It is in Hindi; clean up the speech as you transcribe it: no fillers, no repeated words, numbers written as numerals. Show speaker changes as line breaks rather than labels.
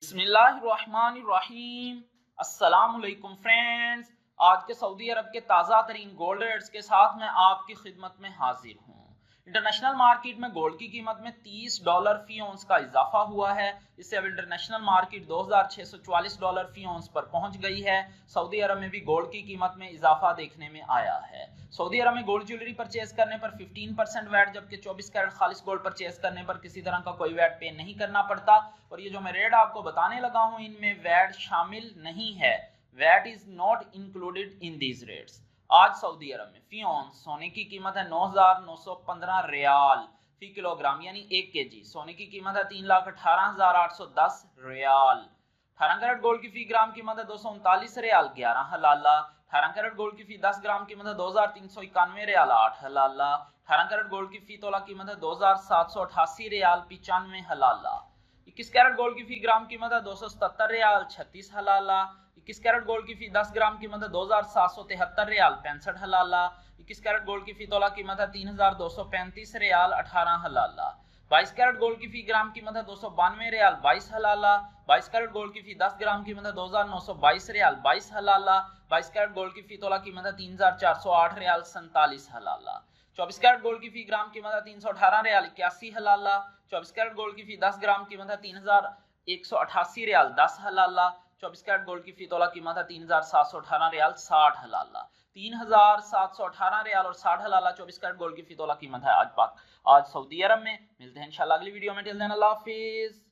बिस्मिल्लाहिर्रहमानिर्रहीम। अस्सलामुअलैकुम फ्रेंड्स, आज के सऊदी अरब के ताज़ा तरीन गोल्ड रेट्स के साथ मैं आपकी खिदमत में हाजिर हूँ। इंटरनेशनल मार्केट में गोल्ड की कीमत में $30 फी औंस का इजाफा हुआ है। इससे अब इंटरनेशनल मार्केट $2644 फी औंस पर पहुंच गई है। सऊदी अरब में भी गोल्ड की कीमत में इजाफा देखने में आया है। सऊदी अरब में गोल्ड ज्वेलरी परचेज करने पर 15% वैट, जबकि 24 कैरेट खालिस गोल्ड परचेज करने पर किसी तरह का कोई वैट पे नहीं करना पड़ता। और ये जो मैं रेट आपको बताने लगा हूँ, इनमें वैट शामिल नहीं है। VAT is not included in these rates. आज सऊदी अरब में फी औंस सोने की कीमत है 9,915 रियाल फी किलोग्राम, यानी 1 केजी। सोने की कीमत है 3,18,810 रियाल। 18 कैरेट गोल्ड की फी ग्राम कीमत है 239 रियाल 11 हलाला। 18 कैरेट गोल्ड की फी 10 ग्राम कीमत है 2,391 रियाल 8 हलाला। 18 कैरेट गोल्ड की फी तोला कीमत है 2,788 रियाल 95 हलाला। 21 कैरेट गोल्ड की फी ग्राम कीमत है 277 रियाल 36 हलाला। 21 कैरेट गोल्ड की फी 10 ग्राम कीमत है 2,773 रियाल 65 हलाला। 21 कैरेट गोल्ड की फी तोला कीमत है 3,235 रियाल 18 हलाला। 22 कैरेट गोल्ड की फी ग्राम कीमत है 292 रियाल 22 हलाला। 22 कैरेट गोल्ड की फी 10 ग्राम कीमत है 2,922 रियाल 22 हलाला। 22 कैरेट गोल्ड की फी तोला कीमत है 3,408 रियाल 47 हलाला। 24 कैरेट गोल्ड की फी ग्राम कीमत है 318 रियाल 81 हलाला। 24 कैरेट गोल्ड की फी 10 ग्राम कीमत है 3,188 रियाल 10 हलाला। 24 कैरेट गोल्ड की फी तोला कीमत है 3,718 रियाल 60 हलाला। 3,718 रियाल और 60 हलाला 24 कैरेट गोल्ड की फी तोला कीमत है आज सऊदी अरब में। मिलते हैं इंशाल्लाह अगली वीडियो में। टिल देन अल्लाह हाफिज।